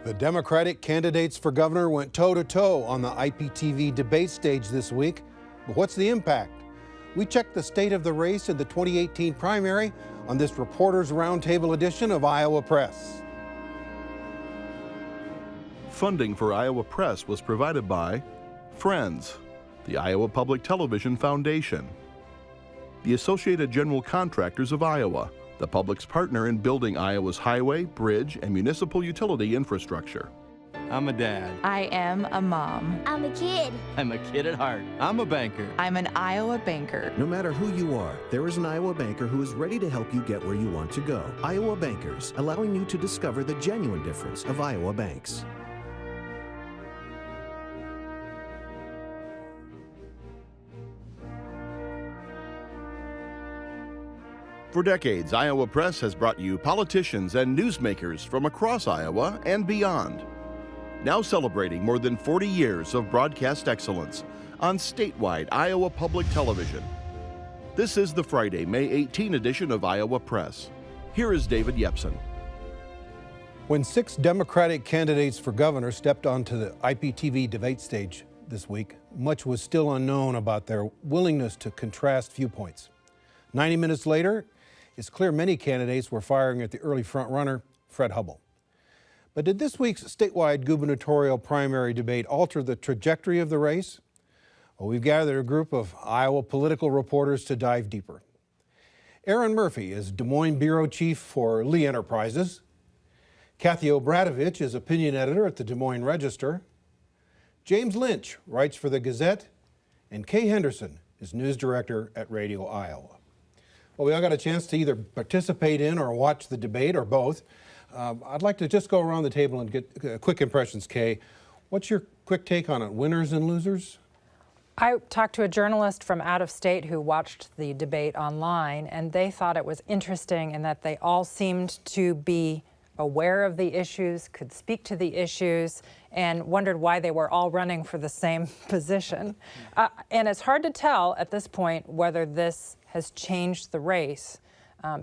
The Democratic candidates for governor went toe-to-toe on the IPTV debate stage this week. But what's the impact? We checked the state of the race in the 2018 primary on this Reporters Roundtable edition of Iowa Press. Funding for Iowa Press was provided by Friends, the Iowa Public Television Foundation, the Associated General Contractors of Iowa, the public's partner in building Iowa's highway, bridge, and municipal utility infrastructure. I'm a dad. I am a mom. I'm a kid. I'm a kid at heart. I'm a banker. I'm an Iowa banker. No matter who you are, there is an Iowa banker who is ready to help you get where you want to go. Iowa Bankers, allowing you to discover the genuine difference of Iowa banks. For decades, Iowa Press has brought you politicians and newsmakers from across Iowa and beyond. Now celebrating more than 40 years of broadcast excellence on statewide Iowa Public Television. This is the Friday, May 18 edition of Iowa Press. Here is David Yepsen. When 6 Democratic candidates for governor stepped onto the IPTV debate stage this week, much was still unknown about their willingness to contrast viewpoints. 90 minutes later, it's clear many candidates were firing at the early frontrunner, Fred Hubbell. But did this week's statewide gubernatorial primary debate alter the trajectory of the race? Well, we've gathered a group of Iowa political reporters to dive deeper. Erin Murphy is Des Moines bureau chief for Lee Enterprises. Kathie Obradovich is opinion editor at the Des Moines Register. James Lynch writes for the Gazette. And Kay Henderson is news director at Radio Iowa. Well, we all got a chance to either participate in or watch the debate, or both. I'd like to just go around the table and get quick impressions. Kay, what's your quick take on it? Winners and losers? I talked to a journalist from out of state who watched the debate online, and they thought it was interesting in that they all seemed to be aware of the issues, could speak to the issues, and wondered why they were all running for the same position. And it's hard to tell at this point whether this has changed the race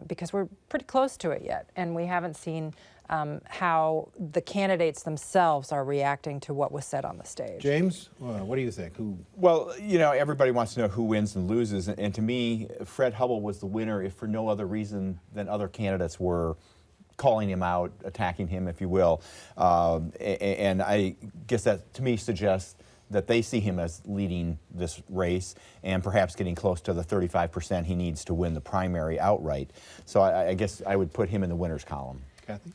because we're pretty close to it yet, and we haven't seen how the candidates themselves are reacting to what was said on the stage. James, what do you think? Well, you know, everybody wants to know who wins and loses, and to me, Fred Hubbell was the winner, if for no other reason than other candidates were calling him out, attacking him, if you will. And I guess that, to me, suggests that they see him as leading this race and perhaps getting close to the 35% he needs to win the primary outright. So I guess I would put him in the winner's column. Kathie?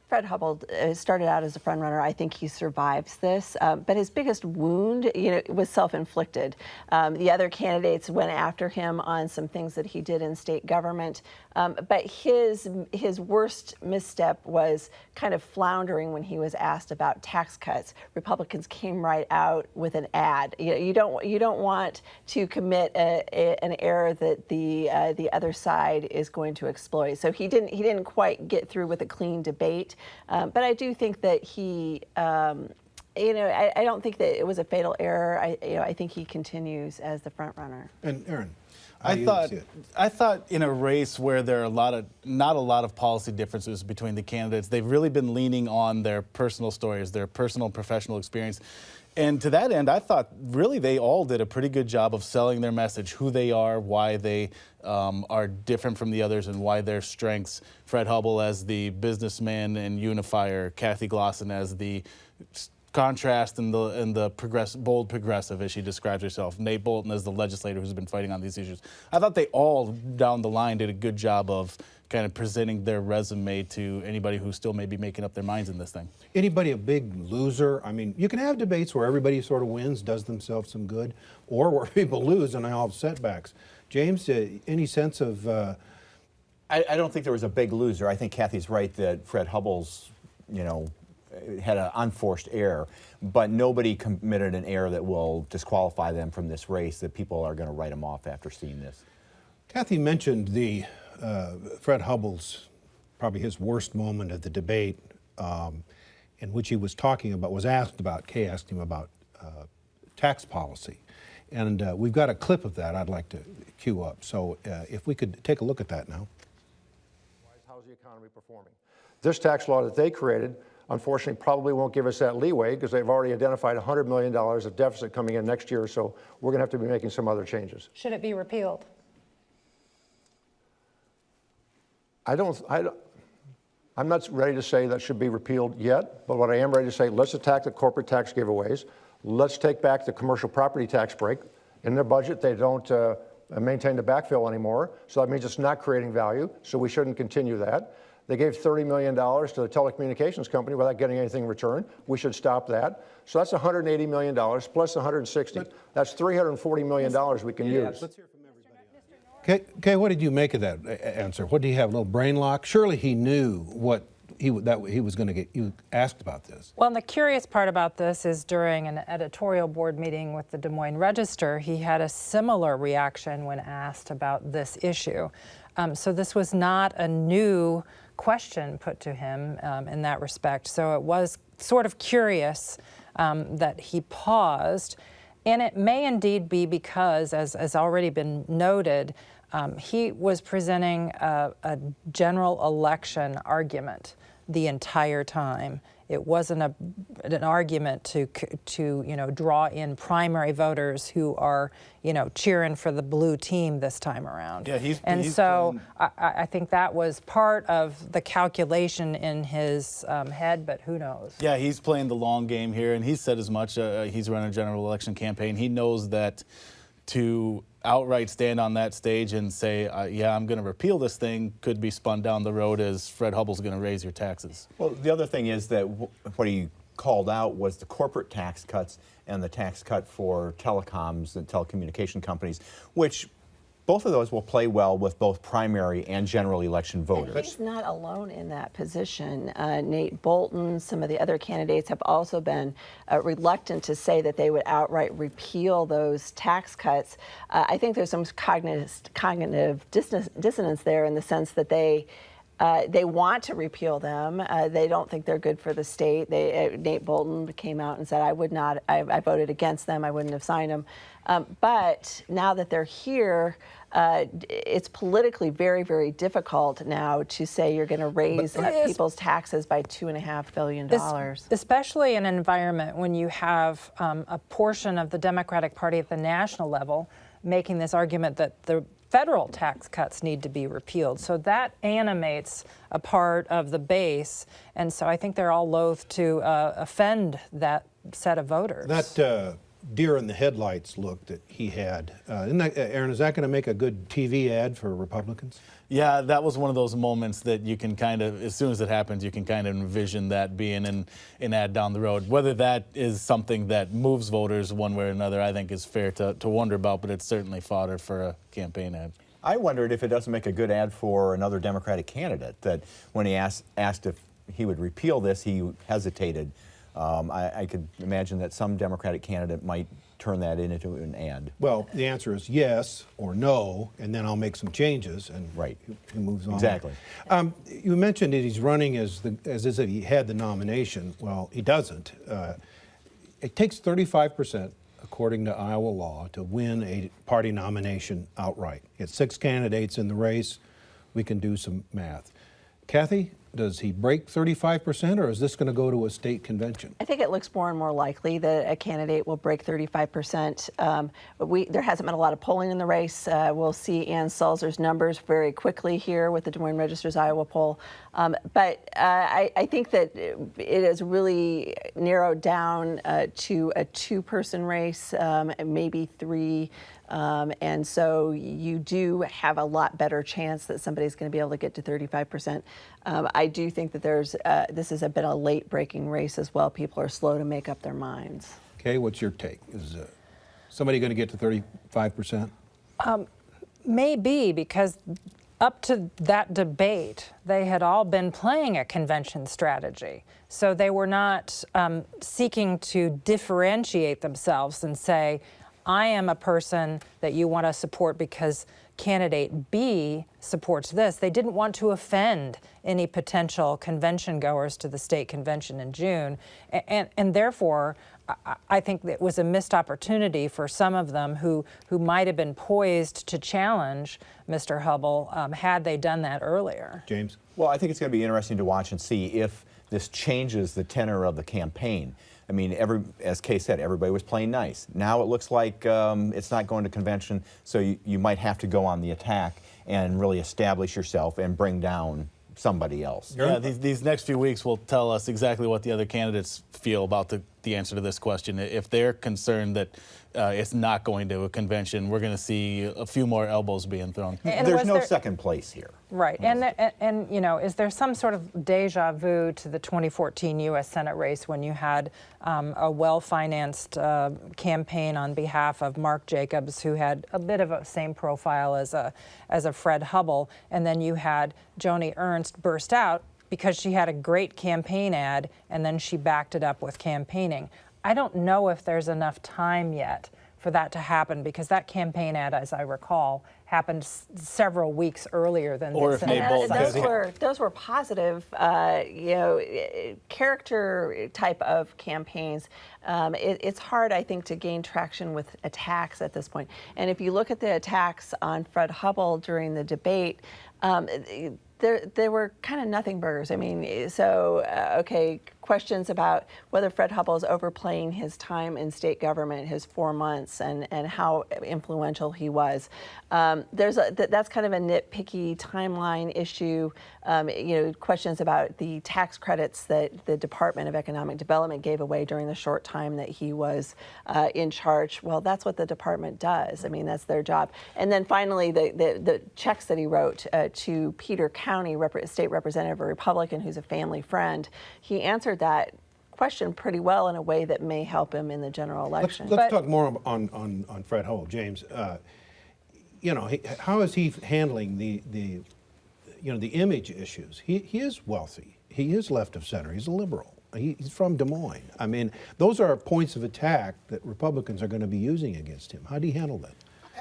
Fred Hubbell started out as a front runner. I think he survives this, but his biggest wound, was self-inflicted. The other candidates went after him on some things that he did in state government, but his worst misstep was kind of floundering when he was asked about tax cuts. Republicans came right out with an ad. You don't want to commit an error that the other side is going to exploit. So he didn't quite get through with a clean debate. But I do think that he, I don't think that it was a fatal error. I think he continues as the front runner. And Erin, I thought in a race where there are not a lot of policy differences between the candidates, they've really been leaning on their personal stories, their personal and professional experience. And to that end, I thought really they all did a pretty good job of selling their message, who they are, why they are different from the others, and why their strengths. Fred Hubbell as the businessman and unifier, Kathie Glosson as the contrast and the bold progressive, as she describes herself, Nate Bolton as the legislator who's been fighting on these issues. I thought they all down the line did a good job of kind of presenting their resume to anybody who still may be making up their minds in this thing. Anybody a big loser? I mean, you can have debates where everybody sort of wins, does themselves some good, or where people lose and they all have setbacks. James, any sense of... I don't think there was a big loser. I think Kathie's right that Fred Hubbell's, had an unforced error, but nobody committed an error that will disqualify them from this race, that people are going to write them off after seeing this. Kathie mentioned the Fred Hubbell's, probably his worst moment at the debate, in which he was talking about, Kay asked him about tax policy. And we've got a clip of that I'd like to cue up. So if we could take a look at that now. How's the economy performing? This tax law that they created, unfortunately, probably won't give us that leeway because they've already identified $100 million of deficit coming in next year, so we're going to have to be making some other changes. Should it be repealed? I'm not ready to say that should be repealed yet, but what I am ready to say, let's attack the corporate tax giveaways. Let's take back the commercial property tax break. In their budget, they don't maintain the backfill anymore, so that means it's not creating value, so we shouldn't continue that. They gave $30 million to the telecommunications company without getting anything in return. We should stop that. So that's $180 million plus $160. That's $340 million we can use. Let's hear from everybody. Kay, what did you make of that answer? What do you have, a little brain lock? Surely he knew what he was going to get. You asked about this. Well, and the curious part about this is during an editorial board meeting with the Des Moines Register, he had a similar reaction when asked about this issue. So this was not a new question put to him in that respect. So it was sort of curious that he paused. And it may indeed be because, as already been noted, he was presenting a general election argument the entire time. It wasn't an argument to draw in primary voters who are cheering for the blue team this time around. Yeah, so I think that was part of the calculation in his head, but who knows? Yeah, he's playing the long game here, and he said as much. He's running a general election campaign. He knows that to outright stand on that stage and say, yeah, I'm going to repeal this thing, could be spun down the road as Fred Hubbell's going to raise your taxes. Well, the other thing is that what he called out was the corporate tax cuts and the tax cut for telecoms and telecommunication companies, which both of those will play well with both primary and general election voters. And he's not alone in that position. Nate Bolton, some of the other candidates have also been reluctant to say that they would outright repeal those tax cuts. I think there's some cognitive dissonance there in the sense that they want to repeal them. They don't think they're good for the state. Nate Bolton came out and said, I voted against them. I wouldn't have signed them. But now that they're here, it's politically very, very difficult now to say you're going to raise people's taxes by $2.5 billion. Especially in an environment when you have a portion of the Democratic Party at the national level making this argument that the federal tax cuts need to be repealed. So that animates a part of the base. And so I think they're all loath to offend that set of voters. That deer in the headlights look that he had, Erin, is that going to make a good TV ad for Republicans? Yeah, that was one of those moments that you can kind of, as soon as it happens, you can kind of envision that being an ad down the road. Whether that is something that moves voters one way or another, I think is fair to wonder about, but it's certainly fodder for a campaign ad. I wondered if it doesn't make a good ad for another Democratic candidate, that when he asked if he would repeal this, he hesitated. I could imagine that some Democratic candidate might turn that into an ad. Well, the answer is yes or no, and then I'll make some changes, and he moves on. Exactly. You mentioned that he's running as if he had the nomination. Well, he doesn't. It takes 35%, according to Iowa law, to win a party nomination outright. It's 6 candidates in the race. We can do some math. Kathie, does he break 35%, or is this going to go to a state convention? I think it looks more and more likely that a candidate will break 35%. There hasn't been a lot of polling in the race. We'll see Ann Sulzer's numbers very quickly here with the Des Moines Register's Iowa poll. But I think that it is really narrowed down to a 2-person race, maybe 3. And so you do have a lot better chance that somebody's going to be able to get to 35%. I do think that this is a bit of a late-breaking race as well. People are slow to make up their minds. Okay, what's your take? Is somebody going to get to 35%? Maybe, because up to that debate, they had all been playing a convention strategy. So they were not seeking to differentiate themselves and say, I am a person that you want to support because candidate B supports this. They didn't want to offend any potential convention goers to the state convention in June, and therefore I think it was a missed opportunity for some of them who might have been poised to challenge Mr. Hubble had they done that earlier. James? Well, I think it's going to be interesting to watch and see if this changes the tenor of the campaign. I mean, as Kay said, everybody was playing nice. Now it looks like it's not going to convention, so you might have to go on the attack and really establish yourself and bring down somebody else. Yeah, these next few weeks will tell us exactly what the other candidates feel about the answer to this question. If they're concerned that it's not going to a convention, we're going to see a few more elbows being thrown. And there's no second place here. Right, and you know, is there some sort of deja vu to the 2014 U.S. Senate race when you had a well-financed campaign on behalf of Mark Jacobs, who had a bit of a same profile as a Fred Hubble, and then you had Joni Ernst burst out because she had a great campaign ad, and then she backed it up with campaigning. I don't know if there's enough time yet for that to happen, because that campaign ad, as I recall, happened several weeks earlier than or this. If made bold, those were positive, character type of campaigns. It's hard, I think, to gain traction with attacks at this point. And if you look at the attacks on Fred Hubble during the debate, there were kind of nothing burgers. I mean, so, okay, questions about whether Fred Hubble is overplaying his time in state government, his 4 months, and how influential he was. That's kind of a nitpicky timeline issue. Questions about the tax credits that the Department of Economic Development gave away during the short time that he was in charge. Well, that's what the department does. I mean, that's their job. And then finally, the checks that he wrote to Peter County State Representative, a Republican who's a family friend, he answered that question pretty well in a way that may help him in the general election. Let's talk more on Fred Hubble, James. How is he handling the image issues? He is wealthy. He is left of center. He's a liberal. He's from Des Moines. I mean, those are points of attack that Republicans are going to be using against him. How do you handle that?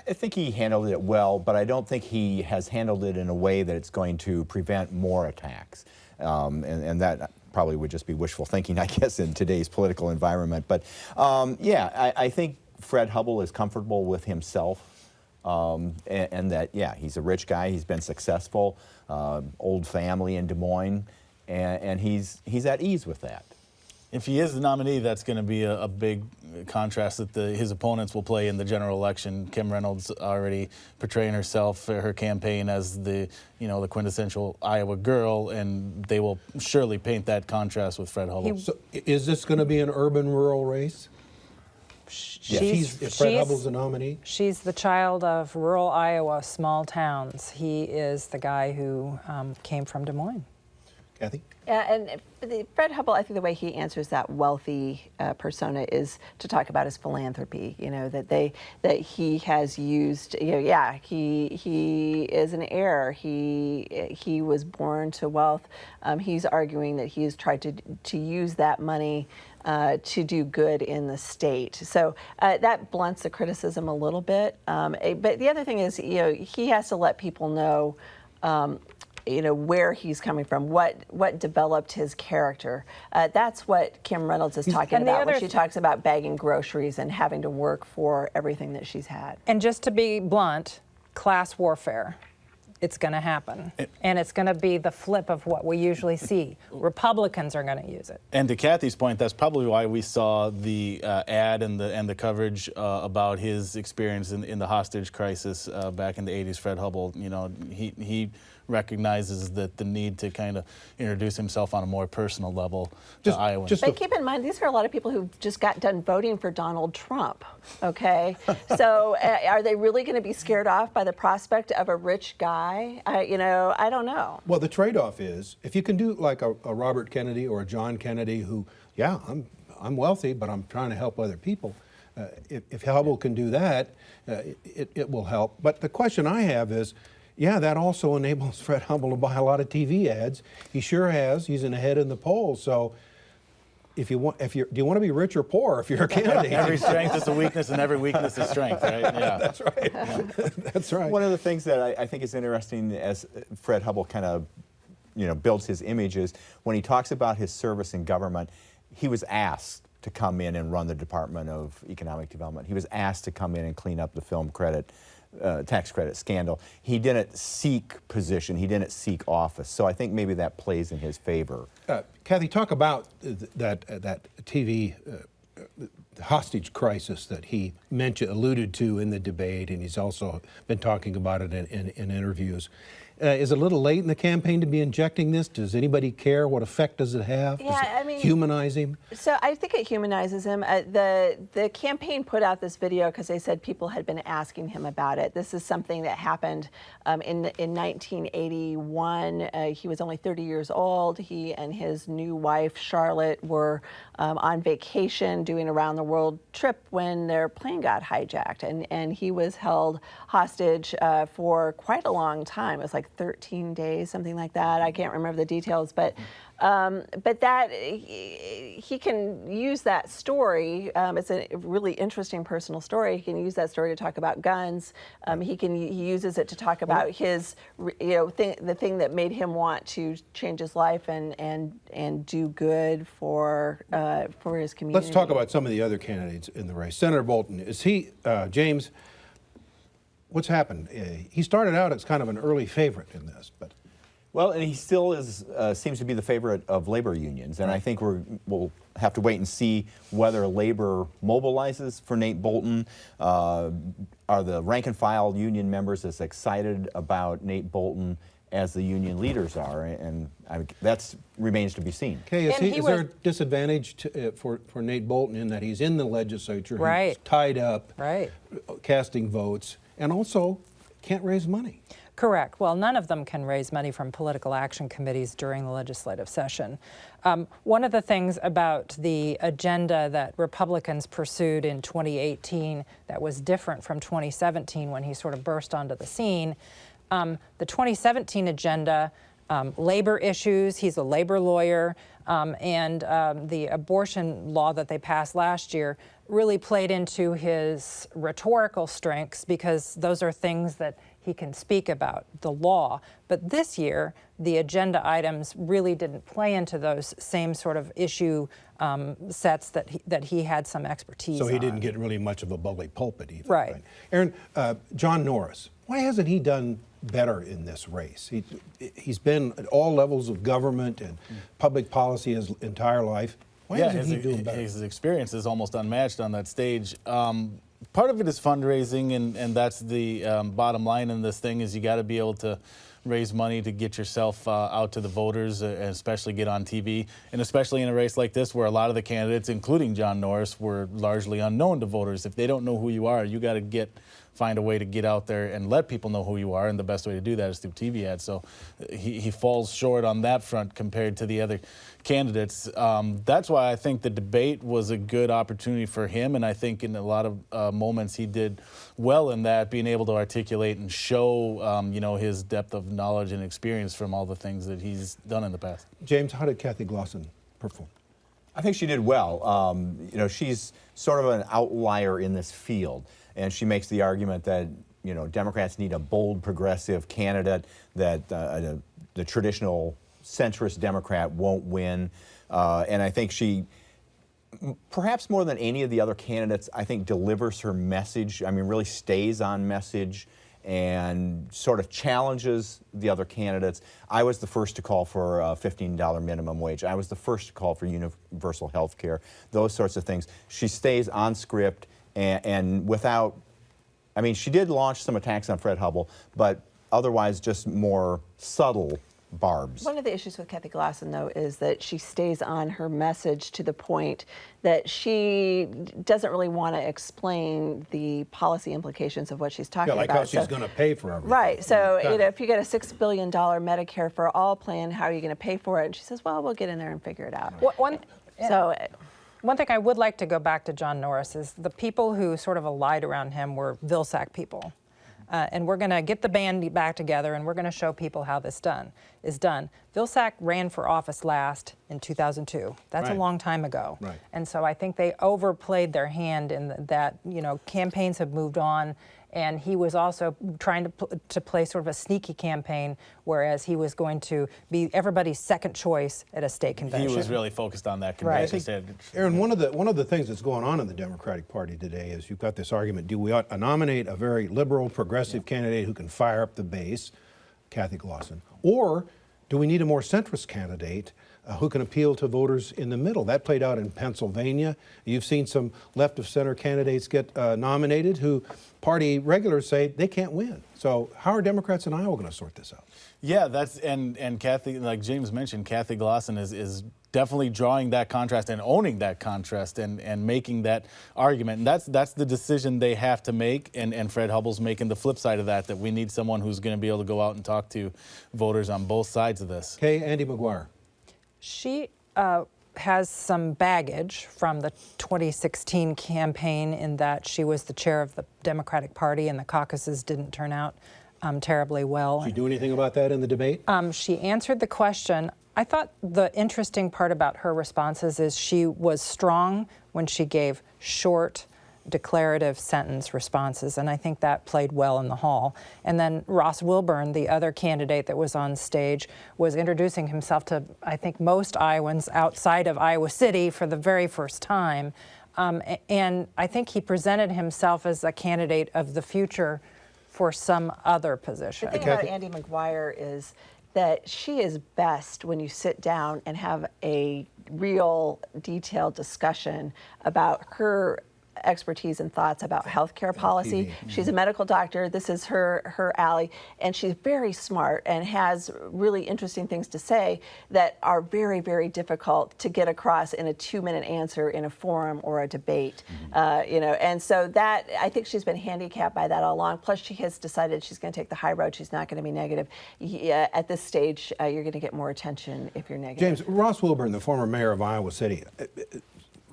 I think he handled it well, but I don't think he has handled it in a way that it's going to prevent more attacks. And that probably would just be wishful thinking, I guess, in today's political environment. But I think Fred Hubble is comfortable with himself, and that, he's a rich guy, he's been successful, old family in Des Moines, and he's at ease with that. If he is the nominee, that's going to be a big contrast that his opponents will play in the general election. Kim Reynolds already portraying herself, her campaign, as the quintessential Iowa girl, and they will surely paint that contrast with Fred Hubble. So is this going to be an urban-rural race? If Fred Hubble's the nominee? She's the child of rural Iowa, small towns. He is the guy who came from Des Moines. Kathie? And Fred Hubble, I think the way he answers that wealthy persona is to talk about his philanthropy. That he has used. He is an heir. He was born to wealth. He's arguing that he's tried to use that money to do good in the state. So that blunts the criticism a little bit. But the other thing is, he has to let people know. Where he's coming from, what developed his character. That's what Kim Reynolds is talking about when she talks about bagging groceries and having to work for everything that she's had. And just to be blunt, class warfare. It's going to happen. And it's going to be the flip of what we usually see. Republicans are going to use it. And to Kathie's point, that's probably why we saw the ad and the coverage about his experience in the hostage crisis back in the 80s. Fred Hubble, he recognizes that the need to kind of introduce himself on a more personal level to Iowans. But keep in mind, these are a lot of people who just got done voting for Donald Trump, okay? So are they really going to be scared off by the prospect of a rich guy? I don't know. Well, the trade-off is, if you can do like a Robert Kennedy or a John Kennedy who, I'm wealthy, but I'm trying to help other people, if Hubble can do that, it will help. But the question I have is, that also enables Fred Hubble to buy a lot of TV ads. He sure has. He's ahead in the polls. So do you want to be rich or poor if you're a candidate? Every strength is a weakness, and every weakness is strength, right? Yeah. That's right. That's right. One of the things that I think is interesting as Fred Hubbell kind of, builds his image is when he talks about his service in government, he was asked to come in and run the Department of Economic Development. He was asked to come in and clean up the film credit, tax credit scandal. He didn't seek position. He didn't seek office. So I think maybe that plays in his favor. Kathie, talk about that TV hostage crisis that he alluded to in the debate, and he's also been talking about it in interviews. Is it a little late in the campaign to be injecting this? Does anybody care? What effect does it have? Yeah, does it humanize him? So I think it humanizes him. The campaign put out this video because they said people had been asking him about it. This is something that happened in 1981. He was only 30 years old. He and his new wife, Charlotte, were on vacation doing a round-the-world trip when their plane got hijacked. And he was held hostage for quite a long time. It was like 13 days, something like that. I can't remember the details, but that he can use that story. It's a really interesting personal story. He can use that story to talk about guns. He uses it to talk about his, the thing that made him want to change his life and do good for his community. Let's talk about some of the other candidates in the race. Senator Bolton, is he, James? What's happened? He started out as kind of an early favorite in this, but. Well, and he still is seems to be the favorite of labor unions, and I think we'll have to wait and see whether labor mobilizes for Nate Bolton. Are the rank and file union members as excited about Nate Bolton as the union leaders are? And that remains to be seen. Kay, is there a disadvantage for Nate Bolton in that he's in the legislature, right, he's tied up, right, casting votes, and also can't raise money? Correct. Well, none of them can raise money from political action committees during the legislative session. One of the things about the agenda that Republicans pursued in 2018 that was different from 2017 when he sort of burst onto the scene, the 2017 agenda, labor issues, he's a labor lawyer, and the abortion law that they passed last year really played into his rhetorical strengths because those are things that he can speak about, the law. But this year, the agenda items really didn't play into those same sort of issue sets that he had some expertise on. So he didn't get really much of a bully pulpit either. Right. Erin, John Norris, why hasn't he done better in this race? He's been at all levels of government and public policy his entire life. Why isn't he doing better? His experience is almost unmatched on that stage. Part of it is fundraising, and that's the bottom line in this thing is you got to be able to raise money to get yourself out to the voters, and especially get on TV, and especially in a race like this where a lot of the candidates, including John Norris, were largely unknown to voters. If they don't know who you are, you got to find a way to get out there and let people know who you are, and the best way to do that is through TV ads. So he falls short on that front compared to the other candidates. That's why I think the debate was a good opportunity for him, and I think in a lot of moments he did well in that, being able to articulate and show his depth of knowledge and experience from all the things that he's done in the past. James, how did Kathie Glosson perform? I think she did well. She's sort of an outlier in this field. And she makes the argument that, Democrats need a bold progressive candidate, that the traditional centrist Democrat won't win. And I think she, perhaps more than any of the other candidates, I think delivers her message. I mean, really stays on message and sort of challenges the other candidates. I was the first to call for a $15 minimum wage. I was the first to call for universal health care, those sorts of things. She stays on script. And without, she did launch some attacks on Fred Hubbell, but otherwise just more subtle barbs. One of the issues with Kathie Glosson, though, is that she stays on her message to the point that she doesn't really want to explain the policy implications of what she's talking about. Yeah, like how she's going to pay for everything. Right. So, if you get a $6 billion Medicare for All plan, how are you going to pay for it? And she says, well, we'll get in there and figure it out. One thing I would like to go back to John Norris is the people who sort of allied around him were Vilsack people. and we're going to get the band back together, and we're going to show people how this is done. Vilsack ran for office last in 2002. That's a long time ago. Right. And so I think they overplayed their hand in that, campaigns have moved on, and he was also trying to play sort of a sneaky campaign, whereas he was going to be everybody's second choice at a state convention. He was really focused on that convention. Right. Aaron, one of the things that's going on in the Democratic Party today is you've got this argument: do we ought to nominate a very liberal, progressive candidate who can fire up the base, Kathie Glosson, or do we need a more centrist candidate who can appeal to voters in the middle? That played out in Pennsylvania. You've seen some left of center candidates get nominated who party regulars say they can't win. So how are Democrats in Iowa going to sort this out? Yeah, and Kathie, like James mentioned, Kathie Glosson is definitely drawing that contrast and owning that contrast and making that argument. And that's the decision they have to make. And Fred Hubbell's making the flip side of that we need someone who's going to be able to go out and talk to voters on both sides of this. Kay, Andy McGuire. She has some baggage from the 2016 campaign in that she was the chair of the Democratic Party and the caucuses didn't turn out terribly well. Did she do anything about that in the debate? She answered the question. I thought the interesting part about her responses is she was strong when she gave short, declarative sentence responses, and I think that played well in the hall. And then Ross Wilburn, the other candidate that was on stage, was introducing himself to, I think, most Iowans outside of Iowa City for the very first time. And I think he presented himself as a candidate of the future for some other position. The thing about Andy McGuire is that she is best when you sit down and have a real detailed discussion about her expertise and thoughts about healthcare policy. She's a medical doctor. This is her alley, and she's very smart and has really interesting things to say that are very, very difficult to get across in a 2-minute answer in a forum or a debate. And so that, I think she's been handicapped by that all along. Plus, she has decided she's going to take the high road. She's not going to be negative. At this stage, you're going to get more attention if you're negative. James, Ross Wilburn, the former mayor of Iowa City,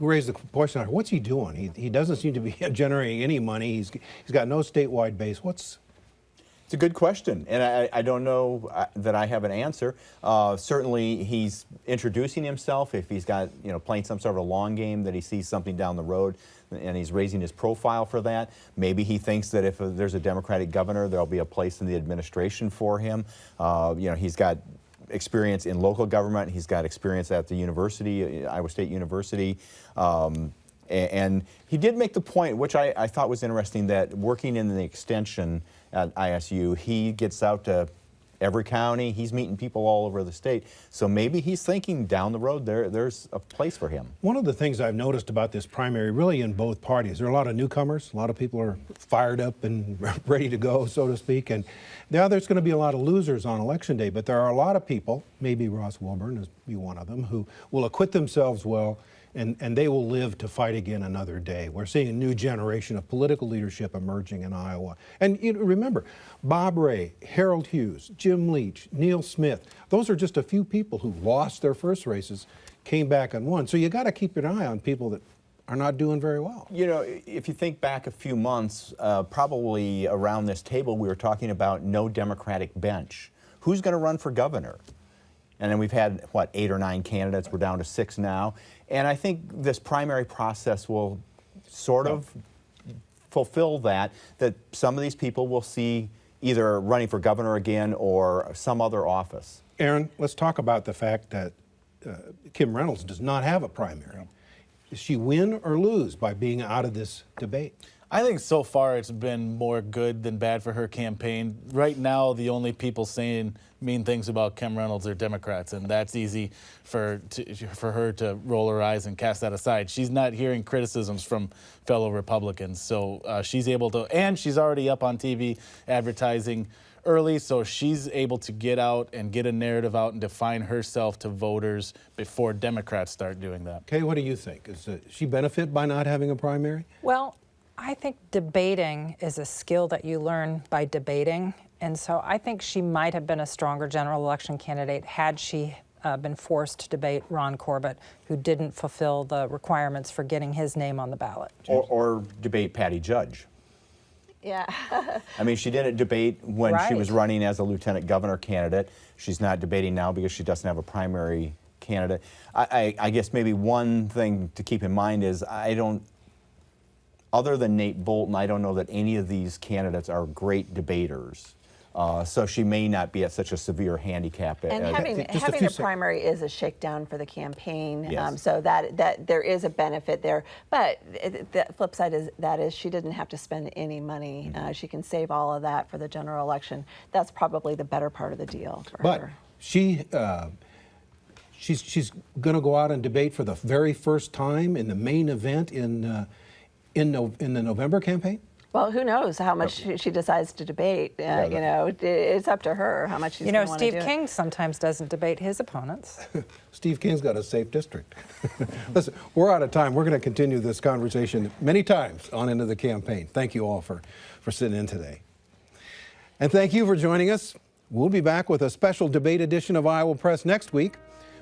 raised the question, what's he doing? He doesn't seem to be generating any money. He's got no statewide base. It's a good question, and I don't know that I have an answer. Certainly, he's introducing himself. If he's got, playing some sort of a long game, that he sees something down the road, and he's raising his profile for that. Maybe he thinks that if there's a Democratic governor, there'll be a place in the administration for him. He's got experience in local government. He's got experience at the university, Iowa State University. And he did make the point, which I thought was interesting, that working in the extension at ISU, he gets out to every county. He's meeting people all over the state. So maybe he's thinking down the road there's a place for him. One of the things I've noticed about this primary, really in both parties, there are a lot of newcomers. A lot of people are fired up and ready to go, so to speak. And now there's going to be a lot of losers on Election Day. But there are a lot of people, maybe Ross Wilburn is be one of them, who will acquit themselves well, and they will live to fight again another day. We're seeing a new generation of political leadership emerging in Iowa. And remember, Bob Ray, Harold Hughes, Jim Leach, Neil Smith, those are just a few people who lost their first races, came back and won. So you got to keep an eye on people that are not doing very well. If you think back a few months, probably around this table, we were talking about no Democratic bench. Who's going to run for governor? And then we've had, 8 or 9 candidates. We're down to 6 now. And I think this primary process will sort of fulfill that some of these people will see either running for governor again or some other office. Erin, let's talk about the fact that Kim Reynolds does not have a primary. Does she win or lose by being out of this debate? I think so far it's been more good than bad for her campaign. Right now, the only people saying mean things about Kim Reynolds are Democrats, and that's easy for her to roll her eyes and cast that aside. She's not hearing criticisms from fellow Republicans, so she's able to, and she's already up on TV advertising early, so she's able to get out and get a narrative out and define herself to voters before Democrats start doing that. Kay, what do you think? Does she benefit by not having a primary? Well, I think debating is a skill that you learn by debating, and so I think she might have been a stronger general election candidate had she been forced to debate Ron Corbett, who didn't fulfill the requirements for getting his name on the ballot. Or debate Patty Judge. Yeah. I mean, she didn't debate when she was running as a lieutenant governor candidate. She's not debating now because she doesn't have a primary candidate. I guess maybe one thing to keep in mind is other than Nate Bolton, I don't know that any of these candidates are great debaters. So she may not be at such a severe handicap. And having a primary is a shakedown for the campaign, Yes. so that there is a benefit there. But the flip side is she didn't have to spend any money. She can save all of that for the general election. That's probably the better part of the deal for her. She's going to go out and debate for the very first time in the main event in the November campaign? Well, who knows how much she decides to debate. You know, it's up to her how much she's going to want to do. Steve King sometimes doesn't debate his opponents. Steve King's got a safe district. Listen, we're out of time. We're going to continue this conversation many times on into the campaign. Thank you all for sitting in today. And thank you for joining us. We'll be back with a special debate edition of Iowa Press next week.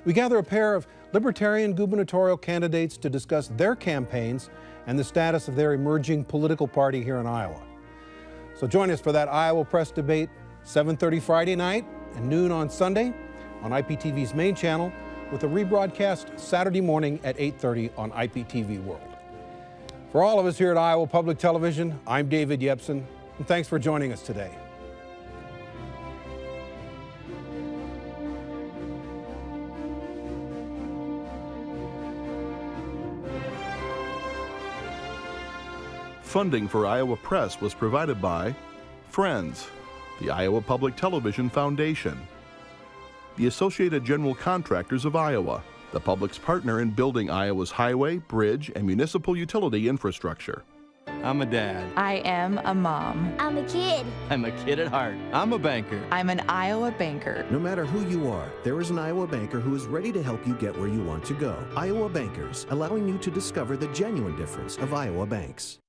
We gather a pair of Libertarian gubernatorial candidates to discuss their campaigns and the status of their emerging political party here in Iowa. So join us for that Iowa Press debate, 7:30 Friday night and noon on Sunday on IPTV's main channel, with a rebroadcast Saturday morning at 8:30 on IPTV World. For all of us here at Iowa Public Television, I'm David Yepsen, and thanks for joining us today. Funding for Iowa Press was provided by Friends, the Iowa Public Television Foundation, the Associated General Contractors of Iowa, the public's partner in building Iowa's highway, bridge, and municipal utility infrastructure. I'm a dad. I am a mom. I'm a kid. I'm a kid at heart. I'm a banker. I'm an Iowa banker. No matter who you are, there is an Iowa banker who is ready to help you get where you want to go. Iowa Bankers, allowing you to discover the genuine difference of Iowa banks.